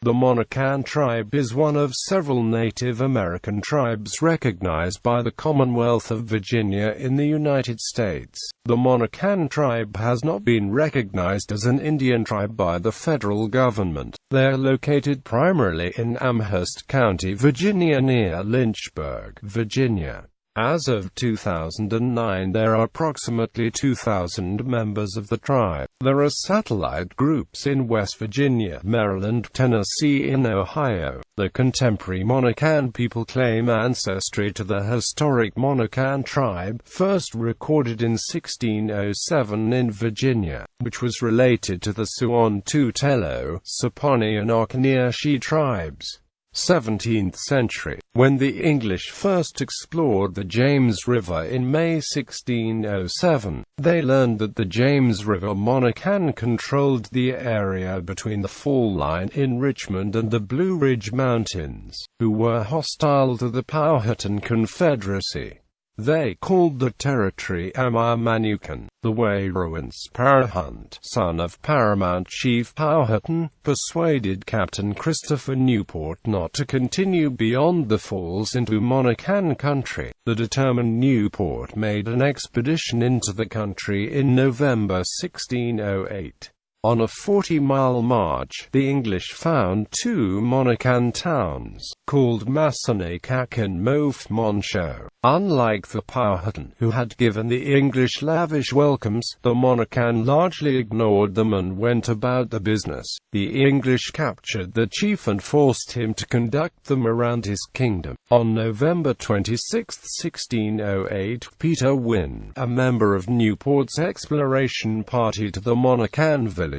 The Monacan Tribe is one of several Native American tribes recognized by the Commonwealth of Virginia in the United States. The Monacan Tribe has not been recognized as an Indian tribe by the federal government. They are located primarily in Amherst County, Virginia, near Lynchburg, Virginia. As of 2009, there are approximately 2,000 members of the tribe. There are satellite groups in West Virginia, Maryland, Tennessee, and Ohio. The contemporary Monacan people claim ancestry to the historic Monacan tribe, first recorded in 1607 in Virginia, which was related to the Suon-Tutelo, Saponi, and Occaneochee tribes. 17th century. When the English first explored the James River in May 1607, they learned that the James River Monacan controlled the area between the Fall Line in Richmond and the Blue Ridge Mountains, who were hostile to the Powhatan Confederacy. They called the territory Manukan. The Wairowance Parahunt, son of Paramount Chief Powhatan, persuaded Captain Christopher Newport not to continue beyond the falls into Monacan country. The determined Newport made an expedition into the country in November 1608. On a 40-mile march, the English found two Monacan towns, called Massanuttack and Moufmoncho. Unlike the Powhatan, who had given the English lavish welcomes, the Monacan largely ignored them and went about their business. The English captured the chief and forced him to conduct them around his kingdom. On November 26, 1608, Peter Wynne, a member of Newport's exploration party to the Monacan villages,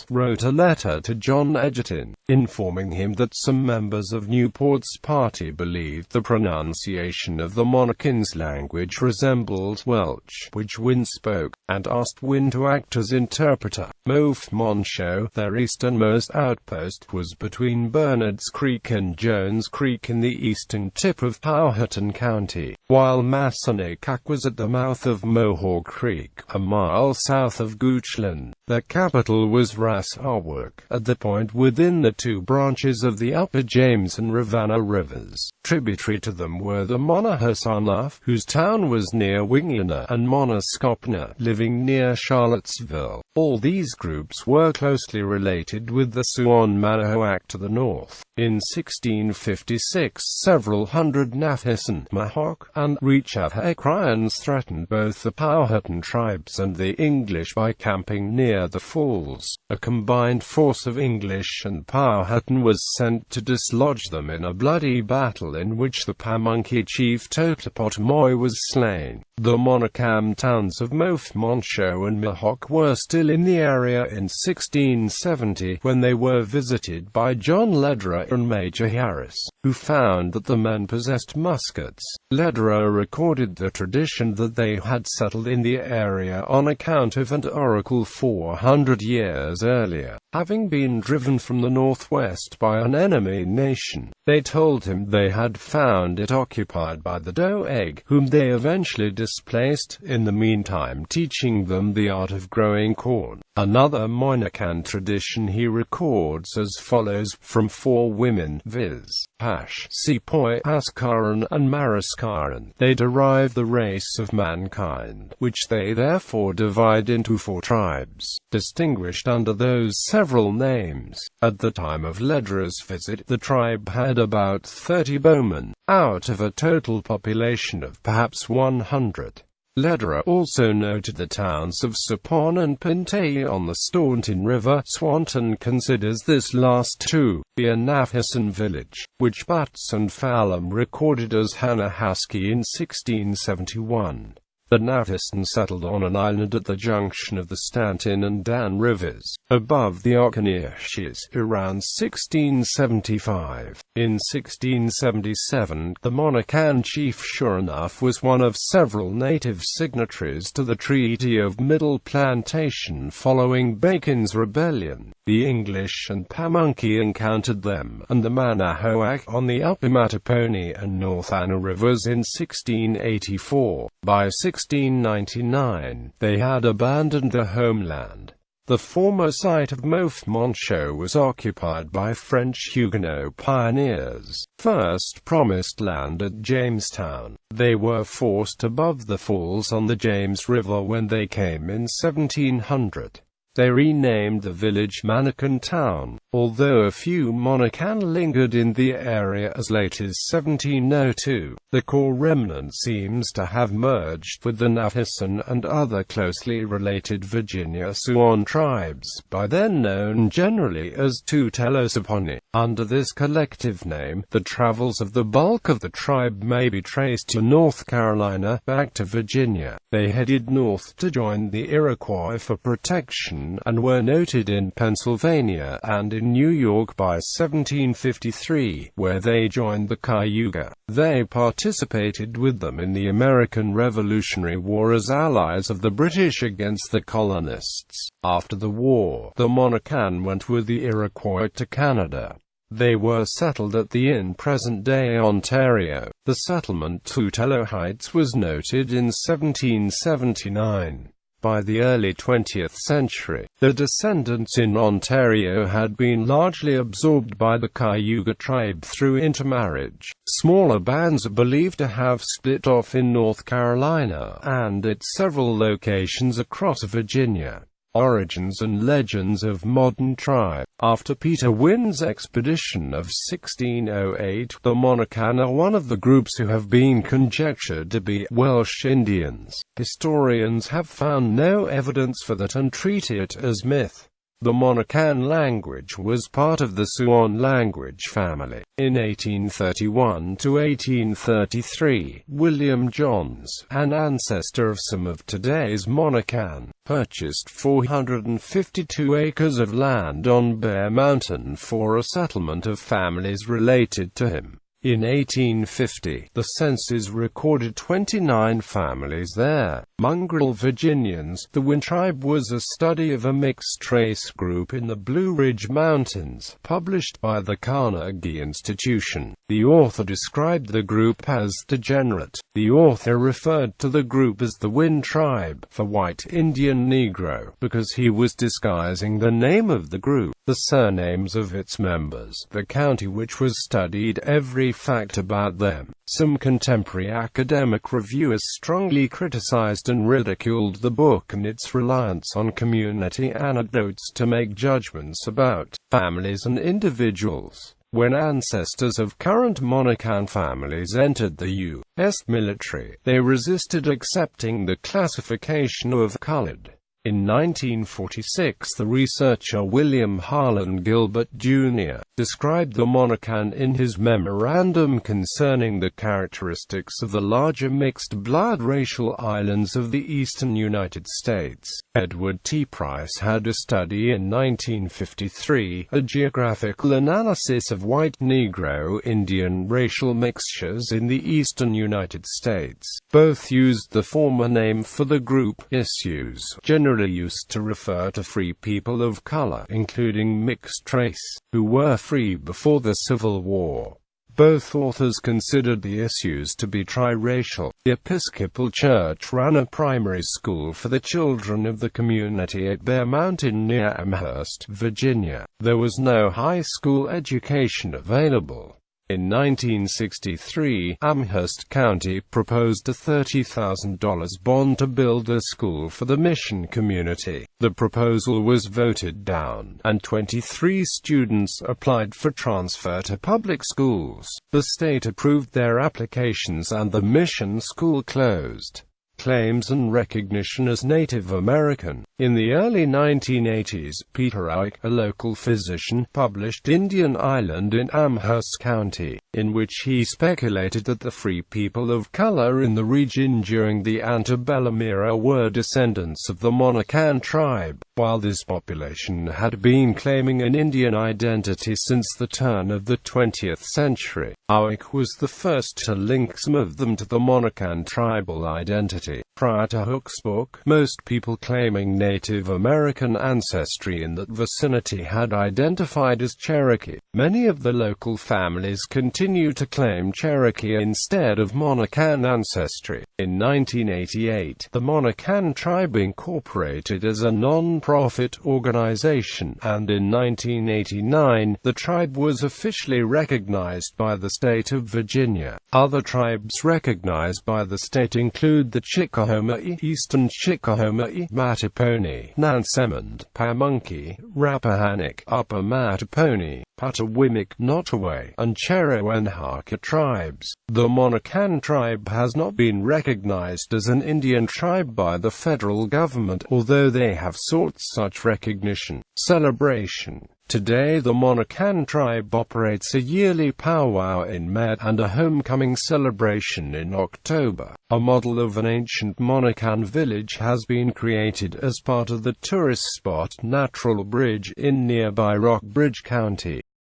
wrote a letter to John Egerton, informing him that some members of Newport's party believed the pronunciation of the Monacans' language resembled Welsh, which Wynne spoke, and asked Wynne to act as interpreter. Moufmoncho, their easternmost outpost, was between Bernards Creek and Jones Creek in the eastern tip of Powhatan County, while Massanuttack was at the mouth of Mohawk Creek, a mile south of Goochland. Their capital was Rassawark, at the point within the two branches of the Upper James and Rivanna rivers. Tributary to them were the Monahasana, whose town was near Wingana, and Monaskopna, living near Charlottesville. All these groups were closely related with the Suon-Manahoac to the north. In 1656, several hundred Navajo, Mohawk, and Rechahacrians threatened both the Powhatan tribes and the English by camping near the falls. A combined force of English and Powhatan was sent to dislodge them in a bloody battle in which the Pamunkey chief Totopotomoy was slain. The Monacan towns of Moufmoncho and Mohawk were still in the area in 1670 when they were visited by John Lederer and Major Harris, who found that the men possessed muskets. Lederer recorded the tradition that they had settled in the area on account of an oracle 400 years earlier, having been driven from the northwest by an enemy nation. They told him they had found it occupied by the Deeahbz, whom they eventually displaced, in the meantime teaching them the art of growing corn. Another Monacan tradition he records as follows, from four women, viz. Pash, Sepoy, Askaran, and Mariskaran. They derive the race of mankind, which they therefore divide into four tribes, distinguished under those several names. At the time of Lederer's visit, the tribe had about 30 bowmen, out of a total population of perhaps 100. Lederer also noted the towns of Sapon and Pintay on the Staunton River. Swanton considers this last to be a Navajo village, which Butts and Fallon recorded as Hanahasky in 1671. The Navajo settled on an island at the junction of the Stanton and Dan rivers, above the Occaneochees, around 1675. In 1677, the Monacan chief sure enough was one of several native signatories to the Treaty of Middle Plantation following Bacon's Rebellion. The English and Pamunkey encountered them, and the Manahoac, on the Upper Mattapony and North Anna rivers in 1684. By 1699, they had abandoned their homeland. The former site of Montchaux was occupied by French Huguenot pioneers, first promised land at Jamestown. They were forced above the falls on the James River when they came in 1700. They renamed the village Monacan Town, although a few Monacan lingered in the area as late as 1702. The core remnant seems to have merged with the Navajo and other closely related Virginia-Siouan tribes, by then known generally as Tutelos-Aponi. Under this collective name, the travels of the bulk of the tribe may be traced to North Carolina, back to Virginia. They headed north to join the Iroquois for protection, and were noted in Pennsylvania and in New York by 1753, where they joined the Cayuga. They participated with them in the American Revolutionary War as allies of the British against the colonists. After the war, the Monacan went with the Iroquois to Canada. They were settled at the in present-day Ontario. The settlement Tutelo Heights was noted in 1779. By the early 20th century, the descendants in Ontario had been largely absorbed by the Cayuga tribe through intermarriage. Smaller bands are believed to have split off in North Carolina, and at several locations across Virginia. Origins and legends of modern tribe. After Peter Wynn's expedition of 1608, the Monacan are one of the groups who have been conjectured to be Welsh Indians. Historians have found no evidence for that and treat it as myth. The Monacan language was part of the Siouan language family. In 1831 to 1833, William Johns, an ancestor of some of today's Monacan, purchased 452 acres of land on Bear Mountain for a settlement of families related to him. In 1850, the census recorded 29 families there. Mongrel Virginians. The Winn tribe was a study of a mixed race group in the Blue Ridge Mountains, published by the Carnegie Institution. The author described the group as degenerate. The author referred to the group as the Winn tribe, for white Indian Negro, because he was disguising the name of the group, the surnames of its members, the county which was studied, every fact about them. Some contemporary academic reviewers strongly criticized and ridiculed the book and its reliance on community anecdotes to make judgments about families and individuals. When ancestors of current Monacan families entered the U.S. military, they resisted accepting the classification of colored. In 1946, the researcher William Harlan Gilbert, Jr. described the Monacan in his memorandum concerning the characteristics of the larger mixed-blood racial islands of the eastern United States. Edward T. Price had a study in 1953, a geographical analysis of white Negro-Indian racial mixtures in the eastern United States. Both used the former name for the group, issues, generally used to refer to free people of color, including mixed race, who were free before the Civil War. Both authors considered the issues to be triracial. The Episcopal Church ran a primary school for the children of the community at Bear Mountain near Amherst, Virginia. There was no high school education available. In 1963, Amherst County proposed a $30,000 bond to build a school for the mission community. The proposal was voted down, and 23 students applied for transfer to public schools. The state approved their applications and the mission school closed. Claims and recognition as Native American. In the early 1980s, Peter Ike, a local physician, published Indian Island in Amherst County, in which he speculated that the free people of color in the region during the antebellum era were descendants of the Monacan tribe. While this population had been claiming an Indian identity since the turn of the 20th century, Ike was the first to link some of them to the Monacan tribal identity. Prior to Hooke's book, most people claiming Native American ancestry in that vicinity had identified as Cherokee. Many of the local families continue to claim Cherokee instead of Monacan ancestry. In 1988, the Monacan Tribe incorporated as a non-profit organization, and in 1989, the tribe was officially recognized by the state of Virginia. Other tribes recognized by the state include the Chickahominy, Eastern Chickahominy, Mattapony, Nansemond, Pamunkey, Rappahannock, Upper Mattapony, Potawatomi, Nottoway, and Cherowanhaka tribes. The Monacan tribe has not been recognized as an Indian tribe by the federal government, although they have sought such recognition. Celebration. Today the Monacan tribe operates a yearly powwow in May and a homecoming celebration in October. A model of an ancient Monacan village has been created as part of the tourist spot Natural Bridge in nearby Rockbridge County.